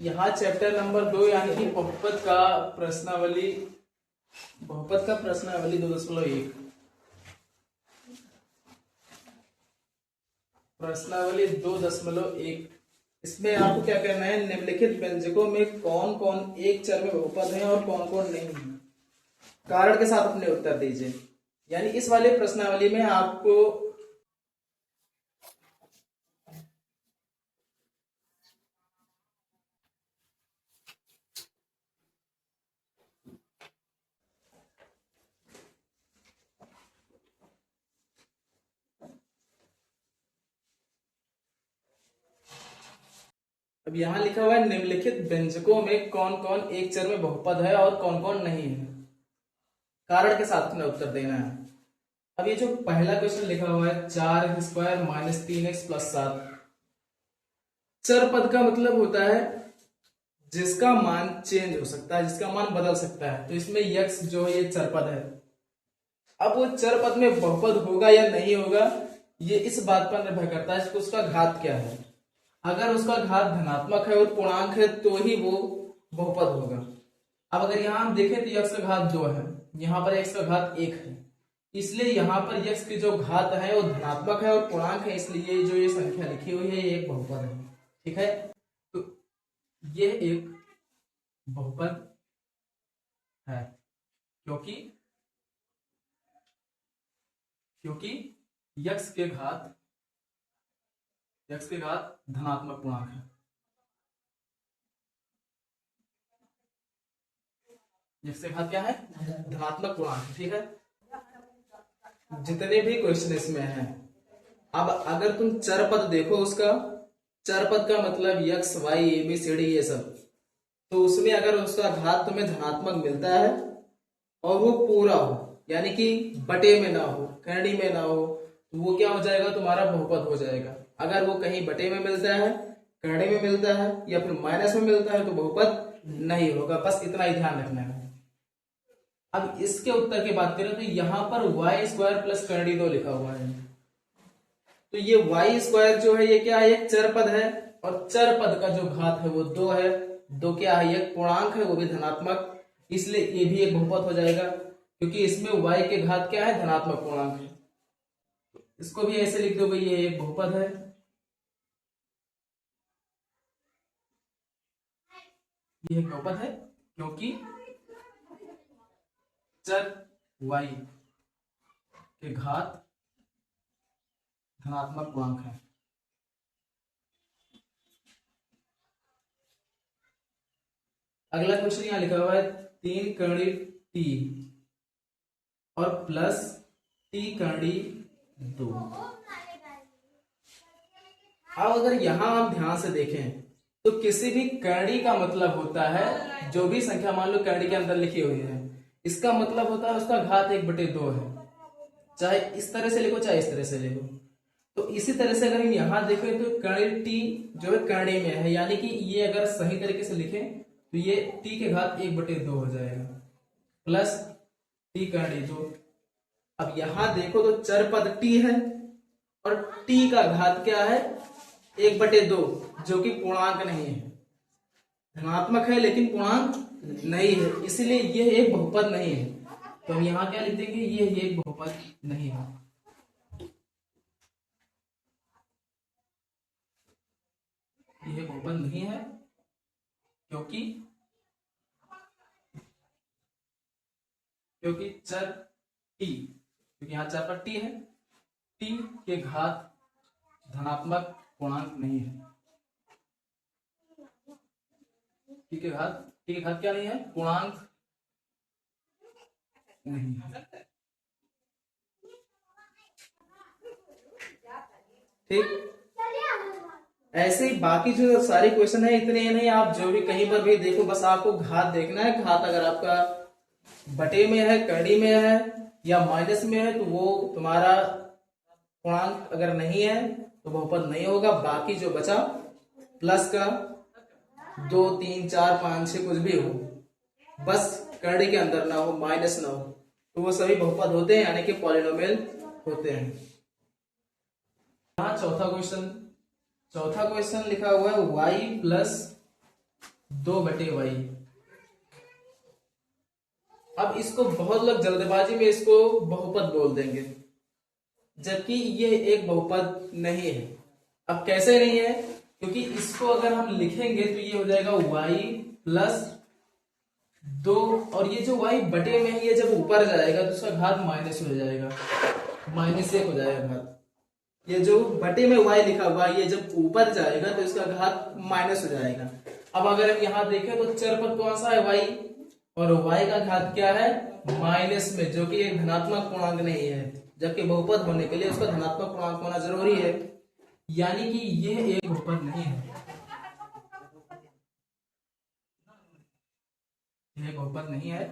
यहाँ chapter number 2 यानी कि बहुपद का प्रश्नावली 2.1 प्रश्नावली 2.1। इसमें आपको क्या करना है, निम्नलिखित व्यंजकों में कौन कौन एक चर में बहुपद है और कौन कौन नहीं है, कारण के साथ अपने उत्तर दीजिए। यानी इस वाले प्रश्नावली में आपको अब यहां लिखा हुआ है निम्नलिखित व्यंजकों में कौन कौन एक चर में बहुपद है और कौन कौन नहीं है, कारण के साथ अपना उत्तर देना है। अब ये जो पहला क्वेश्चन लिखा हुआ है 4x² - 3x + 7, चर पद का मतलब होता है जिसका मान चेंज हो सकता है, जिसका मान बदल सकता है। तो इसमें यक्स जो है ये चर पद है। अब वो चर पद में बहुपद होगा या नहीं होगा, ये इस बात पर निर्भर करता है कि उसका घात क्या है। अगर उसका घात धनात्मक है और पूर्णांक है तो ही वो बहुपद होगा। अब अगर यहां हम देखें तो x का घात 2 है, यहां पर x का घात 1 है, इसलिए यहां पर x की जो घात है वो धनात्मक है और पूर्णांक है, इसलिए जो ये संख्या लिखी हुई है ये एक बहुपद है। ठीक है, तो ये एक बहुपद है क्योंकि x के घात धनात्मक पूर्णांक है। x के घात क्या है, धनात्मक पूर्णांक। ठीक है, जितने भी क्वेश्चन इसमें हैं, अब अगर तुम चर पद देखो, उसका चर पद का मतलब x y a b c d ये सब, तो उसमें अगर उसका घात तुम्हें धनात्मक मिलता है और वो पूरा हो, यानी कि बटे में ना हो, करड़ी में ना हो, तो वो क्या हो जाएगा, तुम्हारा बहुपद हो जाएगा। अगर वो कहीं बटे में मिलता है, करड़े में मिलता है या फिर माइनस में मिलता है तो बहुपद नहीं होगा। बस इतना ही ध्यान रखना है। अब इसके उत्तर की बात करें तो यहां पर y² + करड़ी 2 लिखा हुआ है, तो ये y² जो है ये क्या है, एक चर पद है और चर पद का जो घात है वो 2 है। 2 क्या है, एक पूर्णांक है, वो भी धनात्मक, इसलिए ये भी एक बहुपद हो जाएगा क्योंकि इसमें y के घात क्या है, धनात्मक पूर्णांक है। इसको भी ऐसे लिख दो भाई ये एक बहुपद है। ये एक बहुपद है क्योंकि चर y के घात धनात्मक पूर्णांक है। अगला क्वेश्चन यहां लिखा हुआ है 3 करड़ी t और प्लस t करड़ी 2। अब अगर यहां आप ध्यान से देखें तो किसी भी करड़ी का मतलब होता है, जो भी संख्या मान लो करड़ी के अंदर लिखी हुई है, इसका मतलब होता है उसका घात 1/2 है। चाहे इस तरह से लिखो चाहे इस तरह से लिखो। तो इसी तरह से अगर हम यहां देखें तो करड़ी t जो है करड़ी में है, यानी कि ये अगर सही तरीके से लिखें तो ये t के घात 1/2 हो जाएगा प्लस t करड़ी 2। अब यहां देखो तो चर पद t है और t का घात क्या है, 1/2, जो कि पूर्णांक नहीं है, धनात्मक है लेकिन पूर्णांक नहीं है, इसलिए यह एक बहुपद नहीं है। तो हम यहां क्या लिख देंगे, ये एक बहुपद नहीं है। यह बहुपद नहीं है क्योंकि चर t, क्योंकि यहां चर पर t है, t के घात धनात्मक पूर्णांक नहीं है। t के घात क्या नहीं है, पूर्णांक नहीं है। ठीक, ऐसे ही बाकी जो सारे क्वेश्चन है इतने नहीं, आप जो भी कहीं पर भी देखो बस आपको घात देखना है। घात अगर आपका बटे में है, करड़ी में है या माइनस में है तो वो तुम्हारा पूर्णांक अगर नहीं है तो बहुपद नहीं होगा। बाकी जो बचा प्लस का 2 3 4 5 6 कुछ भी हो, बस करड़ी के अंदर ना हो, माइनस ना हो, तो वो सभी बहुपद होते हैं, यानी कि पॉलिनोमियल होते हैं। यहाँ चौथा क्वेश्चन लिखा हुआ है y + 2/y। अब इसको बहुत लोग जल्दबाजी में इसको बहुपद बोल देंगे, जबकि ये एक बहुपद नहीं है। अब कैसे नहीं है? क्योंकि इसको अगर हम लिखेंगे तो ये हो जाएगा y प्लस 2, और ये जो y बटे में है ये जब ऊपर जाएगा तो उसका घात माइनस हो जाएगा, -1 हो जाएगा घात। ये जो बटे में y लिखा हुआ है ये जब ऊपर जाएगा तो इसका घात माइनस हो जाएगा। अब अगर हम यहाँ देखें तो चर पद कौन सा है? y, और y का घात क्या है? माइनस में, जो कि एक धनात्मक पूर्णांक नहीं है, जबकि बहुपद होने के लिए उसका धनात्मक पूर्णांक होना जरूरी है, यानी कि यह एक बहुपद नहीं है, यह बहुपद नहीं है,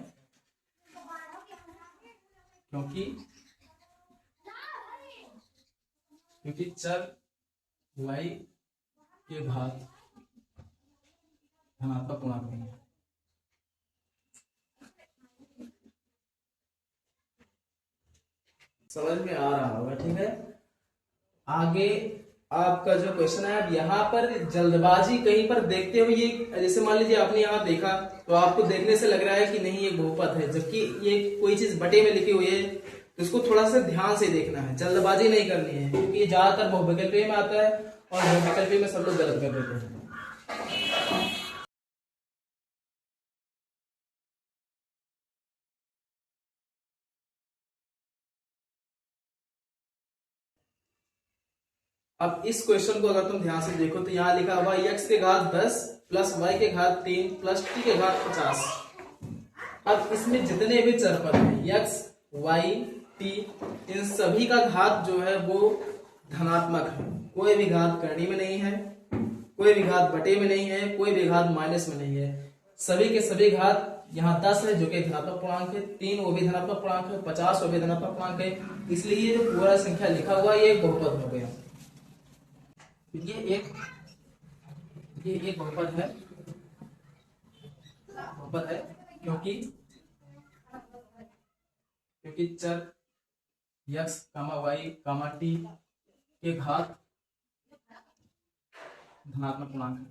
क्योंकि चर y के घात धनात्मक पूर्णांक नहीं है। समझ में आ रहा होगा? ठीक है, आगे आपका जो क्वेश्चन है, अब यहाँ पर जल्दबाजी कहीं पर देखते हुए ये, जैसे मान लीजिए आपने यहाँ देखा तो आपको देखने से लग रहा है कि नहीं ये बहुपद है, जबकि ये कोई चीज बटे में लिखी हुई है, तो इसको थोड़ा सा ध्यान से देखना है, जल्दबाजी नहीं करनी है, क्योंकि ये ज्यादातर बहुविकल्पी में आता है और बहुविकल्पी में सब लोग गलत कर देते हैं। अब इस क्वेश्चन को अगर तुम ध्यान से देखो तो यहाँ लिखा हुआ x के घात 10 प्लस y के घात 3 प्लस t के घात 50। अब इसमें जितने भी चर पद हैं x, y, t, इन सभी का घात जो है वो धनात्मक है, कोई भी घात करनी में नहीं है, कोई भी घात बटे में नहीं है, कोई भी घात माइनस में नहीं है, सभी के सभी घात। यहाँ 10 है जो कि धनात्मक पूर्णांक है, 3 वो भी धनात्मक पूर्णांक है, 50 वो भी धनात्मक पूर्णांक है, इसलिए ये जो पूरा संख्या लिखा हुआ है ये एक बहुपद हो गया। ये एक बहुपद है, क्योंकि चर x, y, t के घात धनात्मक पूर्णांक है।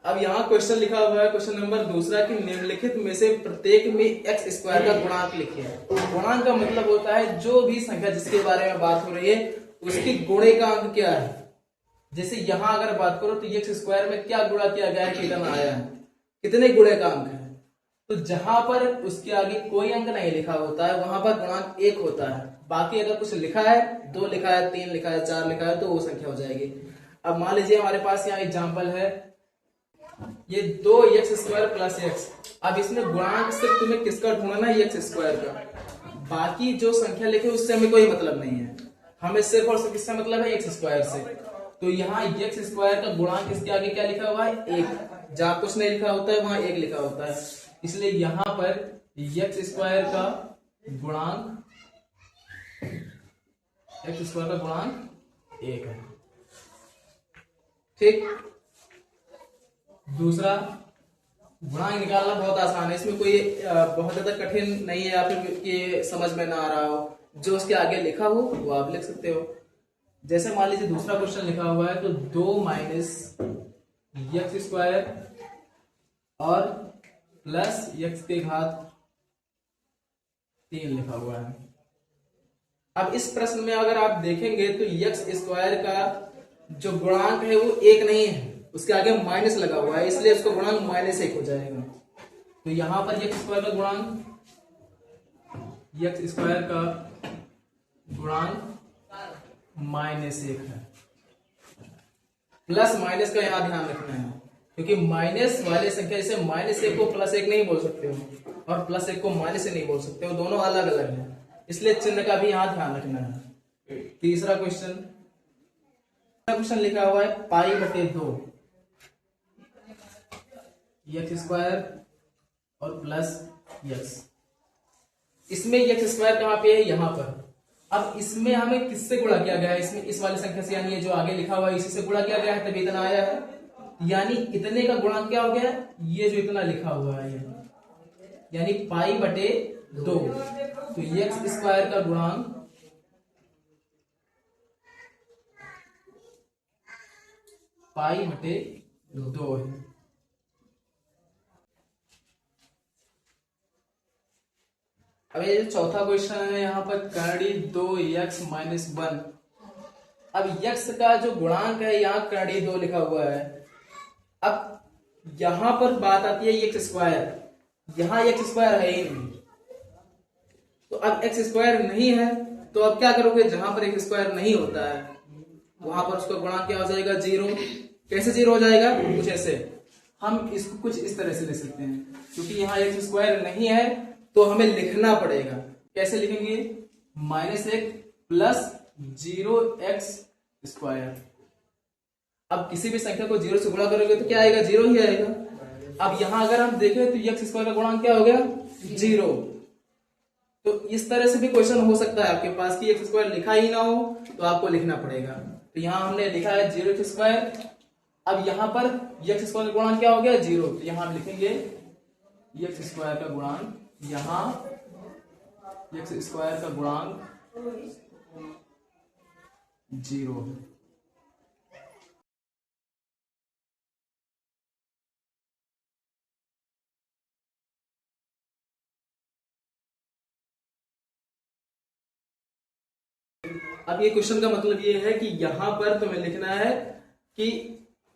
अब यहाँ क्वेश्चन लिखा हुआ है, क्वेश्चन नंबर दूसरा, कि निम्नलिखित में से प्रत्येक में x स्क्वायर का गुणांक लिखिए। गुणांक का मतलब होता है जो भी संख्या जिसके बारे में बात हो रही है उसके गुणे का अंक क्या है। जैसे यहाँ अगर बात करो तो x स्क्वायर में क्या गुणा किया गया है, कितना आया है, कितने गुणे का अंक है। तो जहां पर उसके आगे कोई अंक नहीं लिखा होता है वहां पर गुणांक 1 होता है। बाकी अगर कुछ लिखा है, 2 लिखा है, 3 लिखा है, 4 लिखा है, तो वो संख्या हो जाएगी। अब मान लीजिए हमारे पास यहाँ एग्जाम्पल है, ये 2x स्क्वायर प्लस x। अब इसमें गुणांक सिर्फ तुम्हें किसका ढूंढना है, x स्क्वायर का। बाकी जो संख्या लिखे उससे हमें कोई मतलब नहीं है, हमें सिर्फ और सिर्फ किससे मतलब है, x स्क्वायर से। तो यहाँ x स्क्वायर का गुणांक इसके आगे क्या लिखा हुआ है, 1। जहां कुछ नहीं लिखा होता है वहां 1 लिखा होता है, इसलिए यहाँ पर x स्क्वायर का गुणांक 1 है। ठीक, दूसरा गुणांक निकालना बहुत आसान है, इसमें कोई बहुत ज्यादा कठिन नहीं है, या फिर कि समझ में ना आ रहा हो, जो उसके आगे लिखा हो वो आप लिख सकते हो। जैसे मान लीजिए दूसरा क्वेश्चन लिखा हुआ है, तो 2 माइनस x स्क्वायर और प्लस x के घात 3 लिखा हुआ है। अब इस प्रश्न में अगर आप देखेंगे तो x स्क्वायर का जो गुणांक है वो 1 नहीं है, उसके आगे माइनस लगा हुआ है, इसलिए उसका गुणांक -1 हो जाएगा। तो यहां पर x स्क्वायर का गुणांक -1 है। प्लस माइनस का यहां ध्यान रखना है, क्योंकि माइनस वाले संख्या जैसे -1 को +1 नहीं बोल सकते हो और +1 को माइनस से नहीं बोल सकते हो, दोनों अलग अलग हैं, इसलिए चिन्ह का भी यहां ध्यान रखना है। तीसरा क्वेश्चन लिखा हुआ है π/2 x स्क्वायर और प्लस x। इसमें x स्क्वायर कहां पे है, यहां पर, अब इसमें हमें किससे गुणा किया गया है, इसमें इस वाली संख्या से, यानी ये जो आगे लिखा हुआ है इसी से गुणा किया गया है, तभी इतना आया है। यानी इतने का गुणांक क्या हो गया है, ये जो इतना लिखा हुआ है ये, यानी पाई बटे 2। तो एक्स स्क्वायर का गुणांक पाई बटे 2 है। अब ये जो चौथा क्वेश्चन है यहाँ पर करड़ी 2x-1। अब x का जो गुणांक है यहाँ करड़ी 2 लिखा हुआ है। अब यहां पर बात आती है एक्स स्क्वायर, यहां एक्स स्क्वायर है ही नहीं, तो अब एक्स स्क्वायर नहीं है तो अब क्या करोगे, जहां पर एक्स स्क्वायर नहीं होता है वहां पर उसका गुणांक क्या हो जाएगा, 0। कैसे 0 हो जाएगा, कुछ ऐसे, हम इसको कुछ इस तरह से ले सकते हैं, क्योंकि यहाँ एक्स स्क्वायर नहीं है तो हमें लिखना पड़ेगा। कैसे लिखेंगे, -1 प्लस 0x स्क्वायर। अब किसी भी संख्या को 0 से गुणा करोगे तो क्या आएगा, 0 ही आएगा। अब यहां अगर हम देखें तो एक्स स्क्वायर का गुणांक क्या हो गया, 0। तो इस तरह से भी क्वेश्चन हो सकता है आपके पास कि एक्स स्क्वायर लिखा ही ना हो तो आपको लिखना पड़ेगा। तो यहां हमने लिखा है 0x स्क्वायर। अब यहां पर एक्स स्क्वायर का गुणांक क्या हो गया, 0। तो यहां हम लिखेंगे एक्स स्क्वायर का गुणांक, यहां एक्स स्क्वायर का गुणांक 0 है। अब ये क्वेश्चन का मतलब ये है कि यहां पर तुम्हें लिखना है कि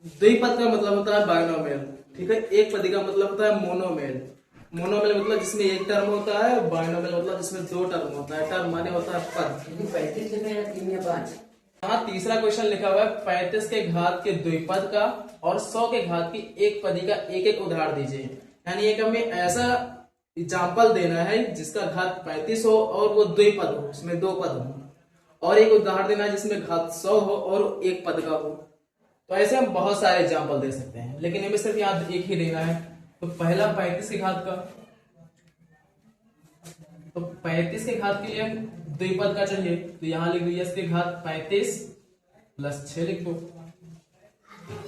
द्विपद का मतलब होता है बाइनोमियल, ठीक है। एक पदी का मतलब होता है मोनोमियल। मोनोमियल मतलब जिसमें एक टर्म होता है, बाइनोमियल मतलब जिसमें 2 टर्म होता है। टर्म माने होता है पद। 35 लिखा है 3 या 5। यहाँ तीसरा क्वेश्चन लिखा हुआ है 35 के घात के द्विपद का और 100 के घात की एक पदी का एक एक उदाहरण दीजिए। यानी एक हमें ऐसा एग्जाम्पल देना है जिसका घात 35 हो और वो द्विपद हो, उसमें 2 पद हो, और एक उदाहरण देना है जिसमें घात 100 हो और एक पद का हो। तो ऐसे हम बहुत सारे एग्जाम्पल दे सकते हैं, लेकिन हमें सिर्फ याद एक ही देना है। तो पहला 35 के घात का, तो 35 के घात के लिए हम द्विपद का चाहिए, तो यहां लिख दो इसके घात 35 प्लस 6 लिख दो।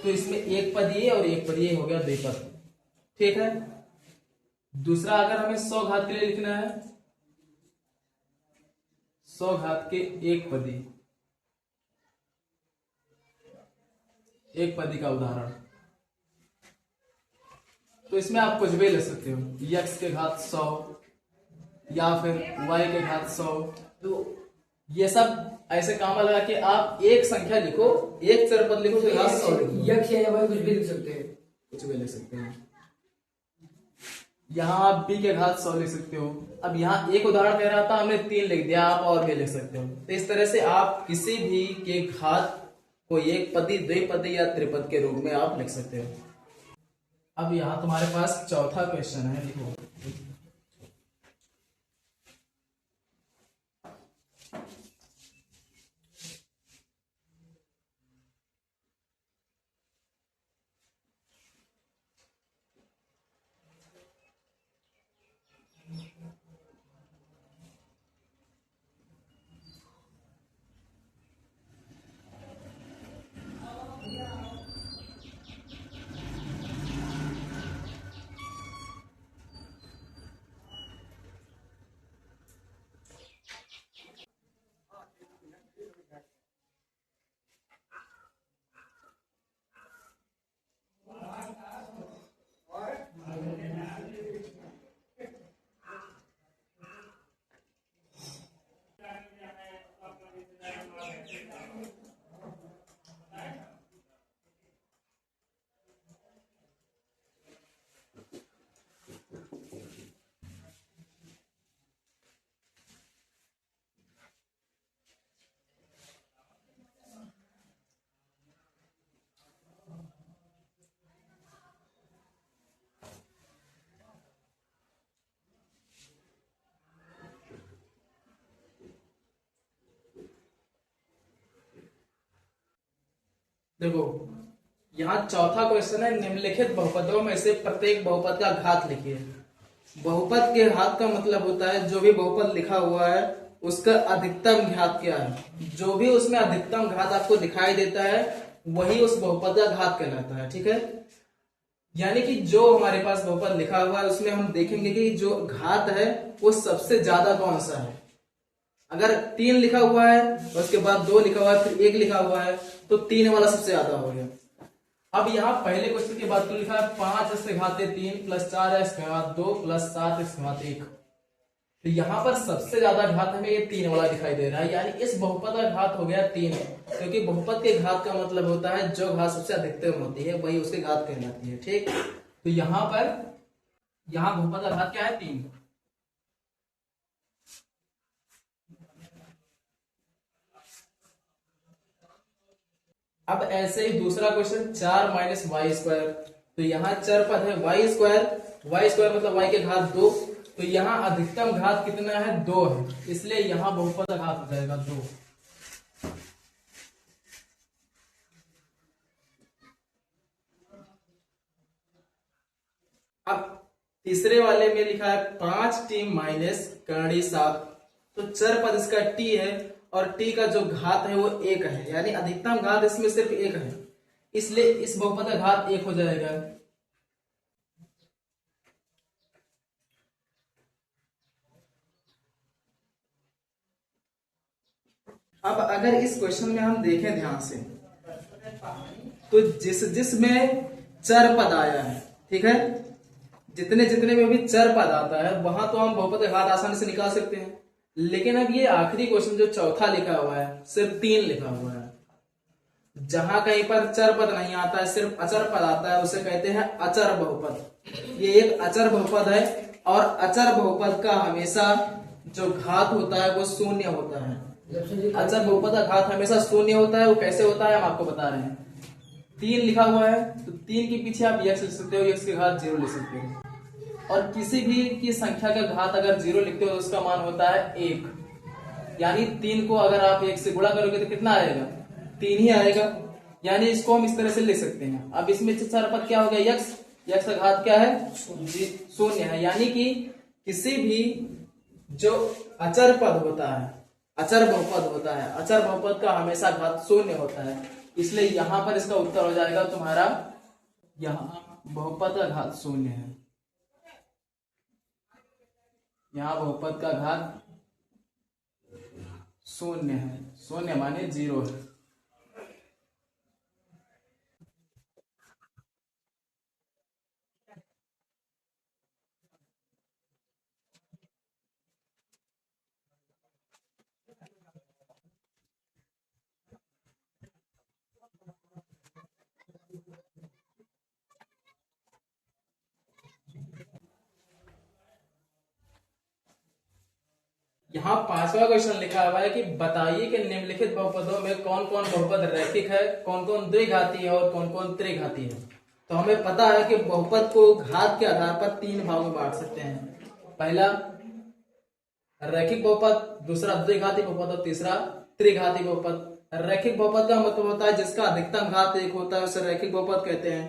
तो इसमें एक पद ये और एक पद ये हो गया द्विपद, ठीक है। दूसरा अगर हमें 100 घात के लिए लिखना है, 100 घात के एक पदी का उदाहरण, तो इसमें आप कुछ भी ले सकते हो, x के घात 100 या फिर y के घात 100। तो ये सब ऐसे काम लगा कि आप एक संख्या लिखो, एक चरपद लिखो, तो घात 100 लिखो। x या y कुछ भी लिख सकते हैं, कुछ भी लिख सकते हैं। यहाँ आप b के घात 100 लिख सकते हो। अब यहाँ एक उदाहरण दे रहा था, हमने 3 लिख दिया, आप और भी लिख सकते हो। तो इस तरह से आप किसी भी के घात को एक पदी, द्विपदी या त्रिपद के रूप में आप लिख सकते हो। अब यहाँ तुम्हारे पास चौथा क्वेश्चन है, लिखो। देखो यहाँ चौथा क्वेश्चन है, निम्नलिखित बहुपदों में से प्रत्येक बहुपद का घात लिखिए। बहुपद के घात का मतलब होता है जो भी बहुपद लिखा हुआ है उसका अधिकतम घात क्या है। जो भी उसमें अधिकतम घात आपको दिखाई देता है वही उस बहुपद का घात कहलाता है। ठीक है, यानी कि जो हमारे पास बहुपद लिखा हुआ है उसमें हम देखेंगे कि जो घात है वो सबसे ज्यादा कौन सा है। अगर 3 लिखा हुआ है उसके बाद 2 लिखा हुआ है फिर 1 लिखा हुआ है तो 3 वाला सबसे ज्यादा हो गया। अब यहाँ पहले क्वेश्चन के बाद तो लिखा है 5x3 plus 4x2 plus 7x1। तो यहाँ पर सबसे ज्यादा घात हमें ये 3 वाला दिखाई दे रहा है, यानी इस बहुपद का घात हो गया 3, क्योंकि बहुपद के घात का मतलब होता है जो घात सबसे अधिकतम होती है वही उसके घात कहलाती है। ठीक, तो यहाँ बहुपद का घात क्या है 3। अब ऐसे ही दूसरा क्वेश्चन 4 माइनस वाई स्क्वायर। तो यहाँ चर पद है वाई स्क्वायर मतलब वाई के घात 2। तो यहाँ अधिकतम घात कितना है 2 है, इसलिए यहाँ बहुपद का घात हो जाएगा 2। अब तीसरे वाले में लिखा है 5t माइनस करणी 7। तो चर पद इसका t है और t का जो घात है वो 1 है, यानी अधिकतम घात इसमें सिर्फ 1 है, इसलिए इस बहुपद का घात 1 हो जाएगा। अब अगर इस क्वेश्चन में हम देखें ध्यान से तो जिसमें चर पद आया है, ठीक है, जितने जितने में भी चर पद आता है वहां तो हम बहुपद का घात आसानी से निकाल सकते हैं। लेकिन अब ये आखिरी क्वेश्चन जो चौथा लिखा हुआ है सिर्फ 3 लिखा हुआ है, जहां कहीं पर चर पद नहीं आता है सिर्फ अचर पद आता है उसे कहते हैं अचर बहुपद। ये एक अचर बहुपद है और अचर बहुपद का हमेशा जो घात होता है वो शून्य होता है। अचर बहुपद का घात हमेशा शून्य होता है। वो कैसे होता है हम आपको बता रहे हैं। 3 लिखा हुआ है तो 3 के पीछे आप x लिख सकते हो, x के घात 0 लिख सकते हो, और किसी भी की संख्या का घात अगर 0 लिखते हो तो उसका मान होता है 1। यानी 3 को अगर आप 1 से गुणा करोगे तो कितना आएगा 3 ही आएगा, यानी इसको हम इस तरह से लिख सकते हैं। अब इसमें चर पद क्या हो गया x का घात क्या है 0 है, यानी कि किसी भी जो अचर पद होता है अचर बहुपद होता है, अचर बहुपद का हमेशा घात 0 होता है, इसलिए यहां पर इसका उत्तर हो जाएगा तुम्हारा यहाँ बहुपद का घात 0 है। यहाँ बहुपद का घात 0 है, 0 माने 0 है। यहाँ 5वां क्वेश्चन लिखा हुआ है कि बताइए कि निम्नलिखित बहुपदों में कौन कौन बहुपद रैखिक है, कौन कौन द्विघाती है और कौन कौन त्रिघाती है। तो हमें पता है कि बहुपद को घात के आधार पर 3 भागों में बांट सकते हैं। पहला रैखिक बहुपद, दूसरा द्विघाती बहुपद और तीसरा त्रिघाती बहुपद। रैखिक बहुपद का मतलब होता है जिसका अधिकतम घात 1 होता है उसे रैखिक बहुपद कहते हैं,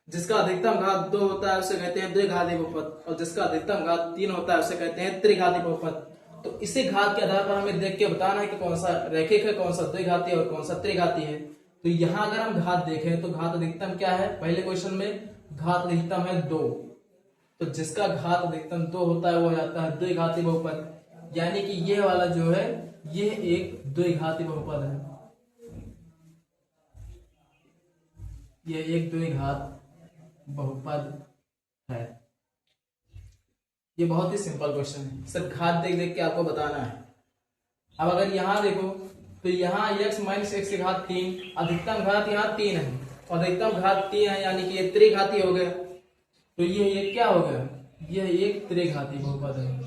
जिसका अधिकतम घात 2 होता है उसे कहते हैं द्विघाती बहुपद, और जिसका अधिकतम घात 3 होता है उसे कहते हैं त्रिघाती बहुपद। तो इसी घात के आधार पर हमें देख के बताना है कि कौन सा रैखिक है, कौन सा द्विघाती है और कौन सा त्रिघाती है। तो यहाँ अगर हम घात देखें तो घात अधिकतम क्या है, पहले क्वेश्चन में घात अधिकतम है 2, तो जिसका घात अधिकतम 2 होता है वो हो जाता है द्विघाती बहुपद, यानी कि ये वाला जो है ये एक द्विघाती बहुपद है, ये एक द्विघात बहुपद है। ये बहुत ही सिंपल क्वेश्चन है, सिर्फ घात देख देख के आपको बताना है। अब अगर यहां देखो तो यहाँ x माइनस x की घात 3, अधिकतम घात यहाँ 3 है और अधिकतम घात 3 है, यानी कि ये त्रिघाती हो गया। तो ये क्या हो गया, ये एक त्रिघाती बहुपद है।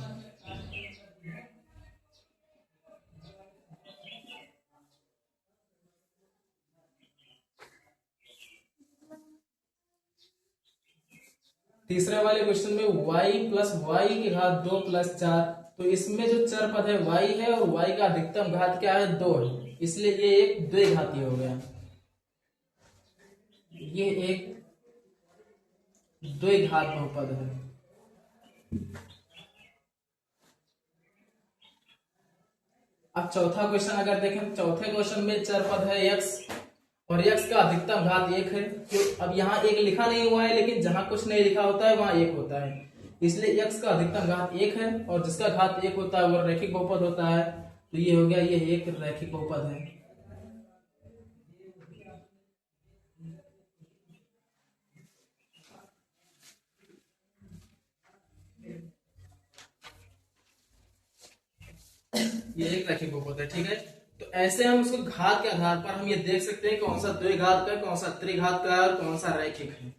तीसरे वाले क्वेश्चन में y प्लस वाई की घात 2 प्लस 4, तो इसमें जो चर पद है y है और y का अधिकतम घात क्या है 2 है, इसलिए ये एक द्विघाती हो गया, ये एक द्विघात बहुपद है। अब चौथा क्वेश्चन अगर देखें, चौथे क्वेश्चन में चर पद है x और x का अधिकतम घात 1 है। तो अब यहाँ एक लिखा नहीं हुआ है, लेकिन जहां कुछ नहीं लिखा होता है वहां 1 होता है, इसलिए x का अधिकतम घात 1 है और जिसका घात 1 होता है वो रैखिक बहुपद होता है। तो ये हो गया, ये एक रैखिक बहुपद है। ये एक रैखिक बहुपद है, ठीक है। तो ऐसे हम उसको घात के आधार पर हम ये देख सकते हैं कौन सा द्विघात का है, कौन सा त्रिघात का है और कौन सा रैखिक है।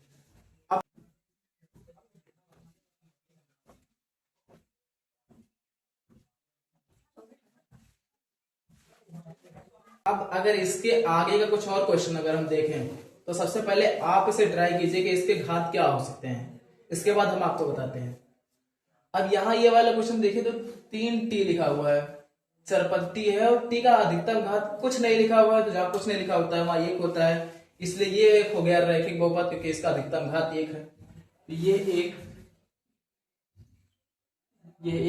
अब अगर इसके आगे का कुछ और क्वेश्चन अगर हम देखें तो सबसे पहले आप इसे ट्राई कीजिए कि इसके घात क्या हो सकते हैं, इसके बाद हम आपको बताते हैं। अब यहाँ ये वाला क्वेश्चन देखिए तो 3t लिखा हुआ है, चरपद t है और t का अधिकतम घात कुछ नहीं लिखा हुआ है, तो जहां कुछ नहीं लिखा होता है वहां 1 होता है, इसलिए ये एक हो गया रैखिक बहुपद क्योंकि इसका अधिकतम घात 1 है। तो ये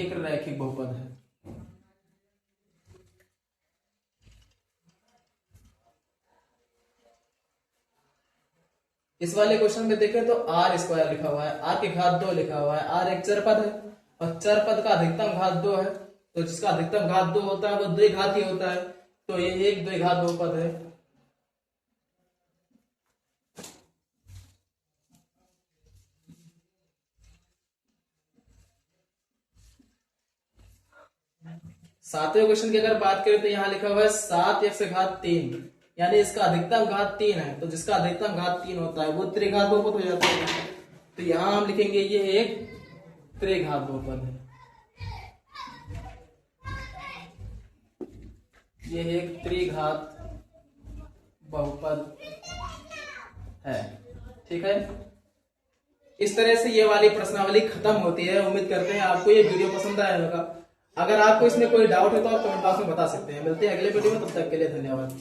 एक रैखिक बहुपद है। इस वाले क्वेश्चन में देखें तो r स्क्वायर लिखा हुआ है, r के घात 2 लिखा हुआ है, r एक चरपद है और चरपद का अधिकतम घात 2 है, तो जिसका अधिकतम घात 2 होता है वो द्विघात ही होता है, तो ये एक द्विघात बहुपद है। सातवें क्वेश्चन की अगर बात करें तो यहाँ लिखा हुआ है 7x घात 3, यानी इसका अधिकतम घात 3 है, तो जिसका अधिकतम घात 3 होता है वो त्रिघात बहुपद हो जाता है। तो यहां हम लिखेंगे ये एक त्रिघात बहुपद है, ये एक त्रिघात बहुपद है, ठीक है। इस तरह से ये वाली प्रश्नावली खत्म होती है। उम्मीद करते हैं आपको ये वीडियो पसंद आया होगा। अगर आपको इसमें कोई डाउट है तो आप कमेंट बॉक्स में बता सकते हैं। मिलते हैं अगले वीडियो में, तब तक के लिए धन्यवाद।